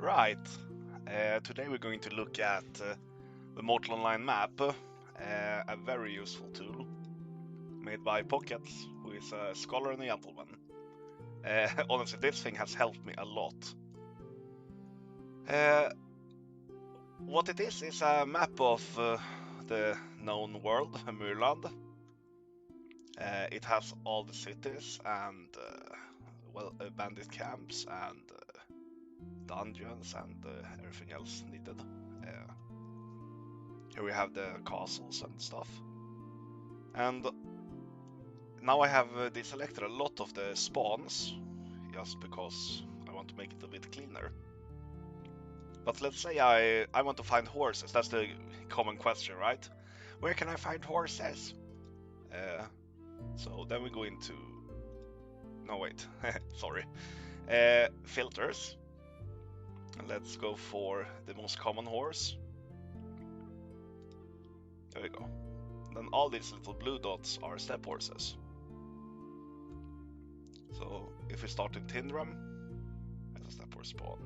Right. Today we're going to look at the Mortal Online map, a very useful tool made by Pocket, who is a scholar and a gentleman. Honestly, this thing has helped me a lot. What it is a map of the known world, Myrland. It has all the cities and, bandit camps and dungeons and everything else needed. Here we have the castles and stuff. And now I have deselected a lot of the spawns, just because I want to make it a bit cleaner. But let's say I want to find horses. That's the common question, right? Where can I find horses? So then we go into... No, wait. Sorry. Filters. And let's go for the most common horse. There we go. Then all these little blue dots are step horses. So if we start in Tindram, there's a step horse spawn.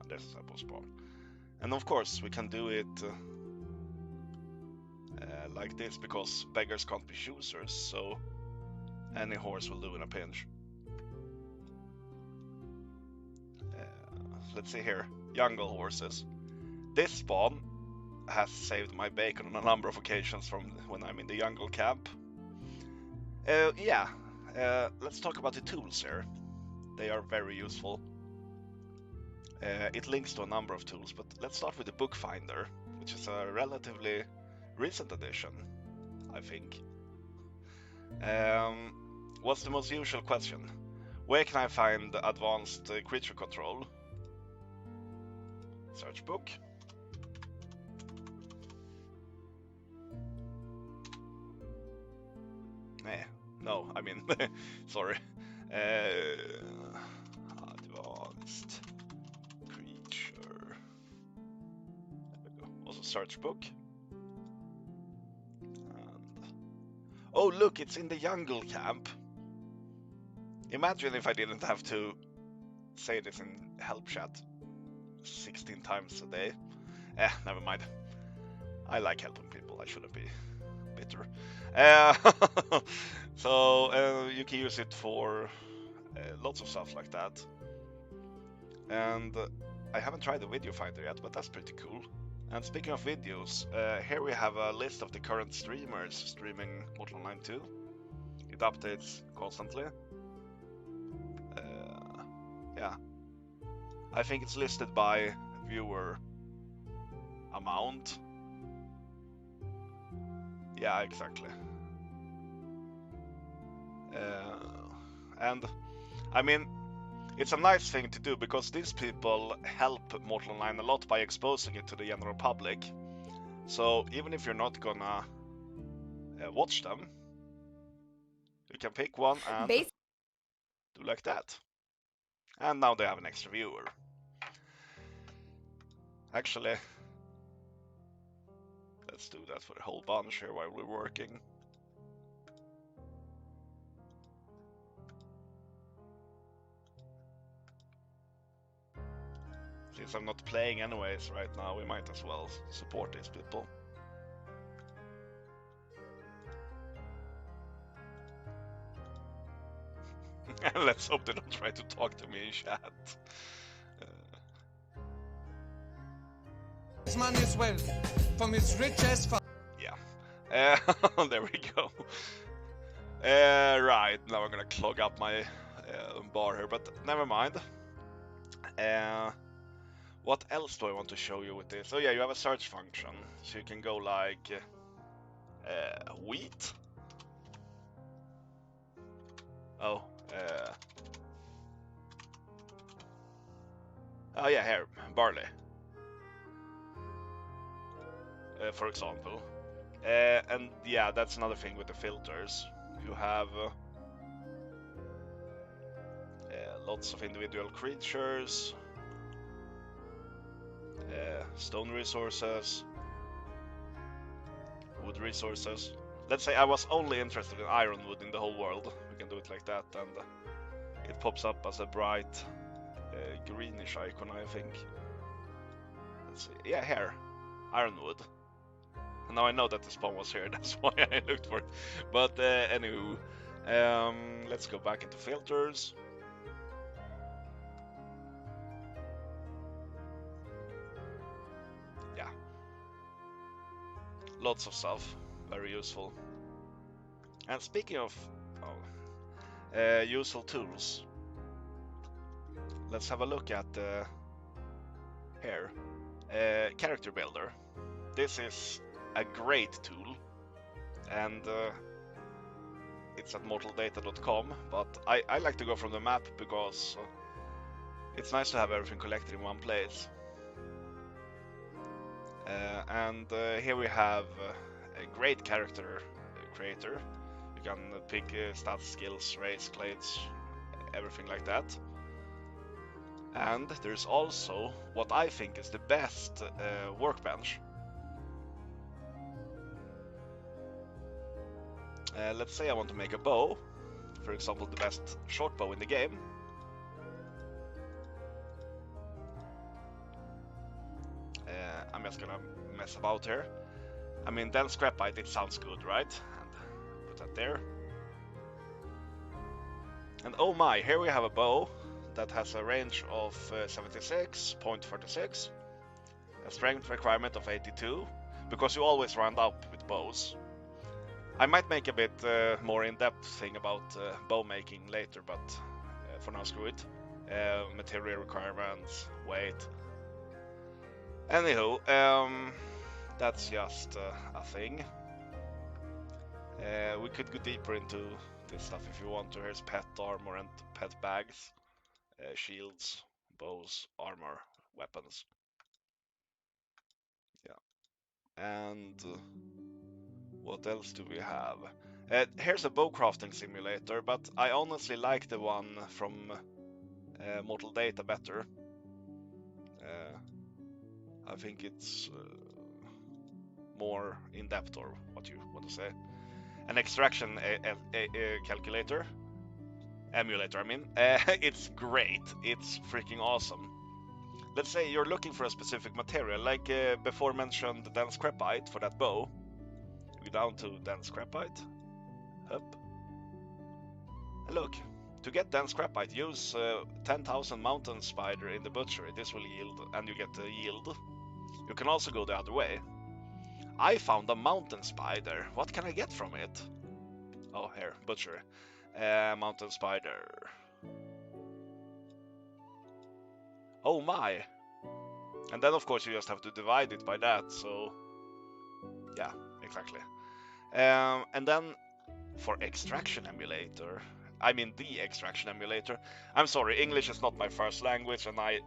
And there's a step horse spawn. And of course we can do it like this, because beggars can't be choosers, so any horse will do in a pinch. Let's see here, jungle horses. This spawn has saved my bacon on a number of occasions from when I'm in the jungle camp. Let's talk about the tools here. They are very useful. It links to a number of tools, but let's start with the Bookfinder, which is a relatively recent addition, I think. What's the most usual question? Where can I find advanced creature control? Search book. No, I mean, sorry. Advanced creature. There we go. Also search book. And... oh, look, it's in the jungle camp. Imagine if I didn't have to say this in help chat 16 times a day. Never mind. I like helping people, I shouldn't be bitter. So you can use it for lots of stuff like that. And I haven't tried the video finder yet, but that's pretty cool. And speaking of videos, here we have a list of the current streamers streaming Mortal Online 2. It updates constantly. Yeah. I think it's listed by viewer amount. Yeah, exactly. And I mean, it's a nice thing to do, because these people help Mortal Online a lot by exposing it to the general public. So even if you're not gonna watch them, you can pick one and do like that. And now they have an extra viewer. Actually, let's do that for the whole bunch here while we're working. Since I'm not playing anyways right now, we might as well support these people. Let's hope they don't try to talk to me in chat. This man is wealth from his richest father. Yeah. There we go. Right, now I'm gonna clog up my bar here, but never mind. What else do I want to show you with this? Oh yeah, you have a search function, so you can go like wheat. Oh yeah, here, barley. For example. And yeah, that's another thing with the filters. You have lots of individual creatures, stone resources, wood resources. Let's say I was only interested in Ironwood in the whole world. We can do it like that, and it pops up as a bright greenish icon, I think. Let's see. Yeah, here. Ironwood. And now I know that the spawn was here, that's why I looked for it. But anywho, let's go back into filters. Yeah. Lots of stuff. Very useful. And speaking of useful tools, let's have a look at here. Character Builder. This is a great tool, and it's at mortaldata.com, but I like to go from the map because it's nice to have everything collected in one place. And here we have a great character creator. You can pick stats, skills, race, clades, everything like that. And there's also what I think is the best workbench. Let's say I want to make a bow, for example, the best short bow in the game. I'm just gonna mess about here. I mean, then scrapite, it sounds good, right? And put that there. And oh my, here we have a bow that has a range of 76.36, a strength requirement of 82, because you always round up with bows. I might make a bit more in-depth thing about bow making later, but for now, screw it. Material requirements, weight. Anywho, that's just a thing. We could go deeper into this stuff if you want to. Here's pet armor and pet bags, shields, bows, armor, weapons. Yeah. And what else do we have? Here's a bow crafting simulator, but I honestly like the one from Mortal Data better. I think it's more in-depth, or what you want to say. An extraction calculator. Emulator, I mean. It's great. It's freaking awesome. Let's say you're looking for a specific material, like before mentioned dense scrapite for that bow. Go down to dense scrapite. Up. And look, to get dense scrapite, use 10,000 mountain spider in the butchery. This will yield, and you get the yield. You can also go the other way. I found a mountain spider. What can I get from it? Oh, here, butchery. Mountain spider. Oh my! And then of course you just have to divide it by that, so yeah, exactly. And then for extraction emulator, I mean the extraction emulator. I'm sorry, English is not my first language and I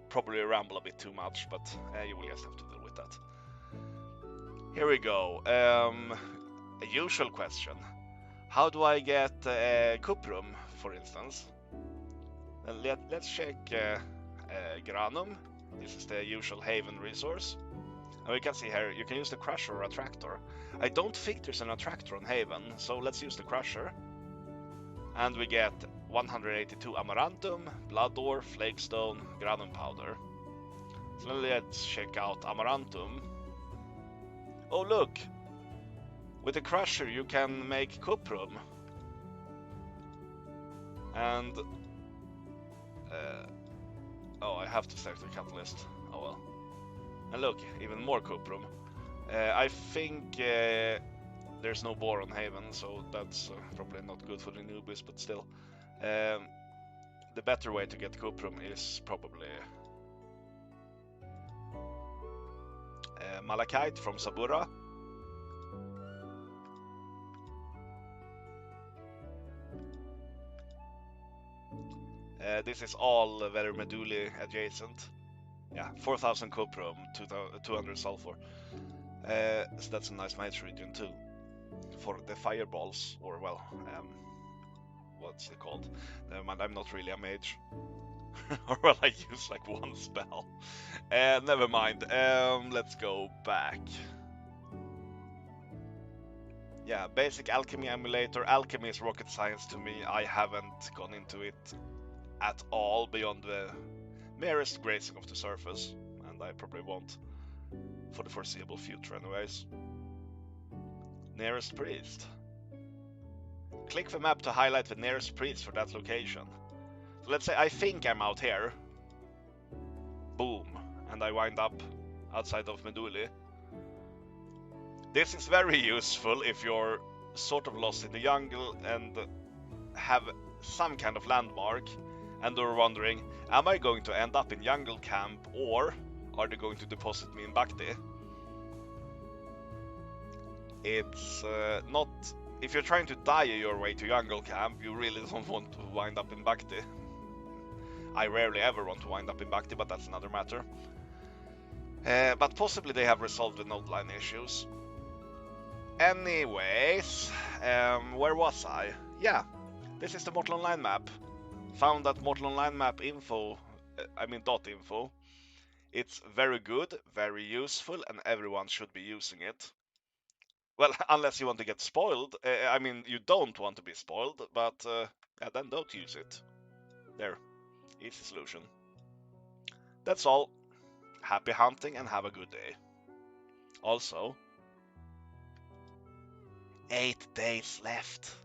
probably ramble a bit too much, but you will just have to deal with that. Here we go. A usual question. How do I get cuprum, for instance? Let's check Granum. This is the usual Haven resource. And we can see here, you can use the Crusher or a Tractor. I don't think there's an attractor on Haven, so let's use the Crusher. And we get 182 Amaranthum, Blood Ore, Flakestone, Granum Powder. So let's check out Amaranthum. Oh look! With the Crusher you can make cuprum. And oh, I have to select the catalyst. Oh well. And look, even more cuprum. I think there's no bore on Haven, so that's probably not good for the newbies, but still. The better way to get cuprum is probably malachite from Sabura. This is all very Meduli adjacent. Yeah, 4000 cuprum, 200 sulfur. So that's a nice mage region too. For the fireballs, or well, what's it called? Never mind, I'm not really a mage. Or well, I use like one spell. Never mind, let's go back. Yeah, basic alchemy emulator. Alchemy is rocket science to me. I haven't gone into it at all beyond the merest grazing of the surface, and I probably won't for the foreseeable future anyways. Nearest priest. Click the map to highlight the nearest priest for that location. So let's say I think I'm out here. Boom. And I wind up outside of Meduli. This is very useful if you're sort of lost in the jungle and have some kind of landmark and are wondering, am I going to end up in jungle camp or are they going to deposit me in Bhakti? It's not... If you're trying to die your way to jungle camp, you really don't want to wind up in Bhakti. I rarely ever want to wind up in Bhakti, but that's another matter. But possibly they have resolved the node line issues. Anyways, where was I? Yeah, this is the Mortalonline map. Found at Mortalonlinemap.info, .info. It's very good, very useful, and everyone should be using it. Well, unless you want to get spoiled. You don't want to be spoiled, but yeah, then don't use it. There, easy solution. That's all. Happy hunting and have a good day. Also, 8 days left.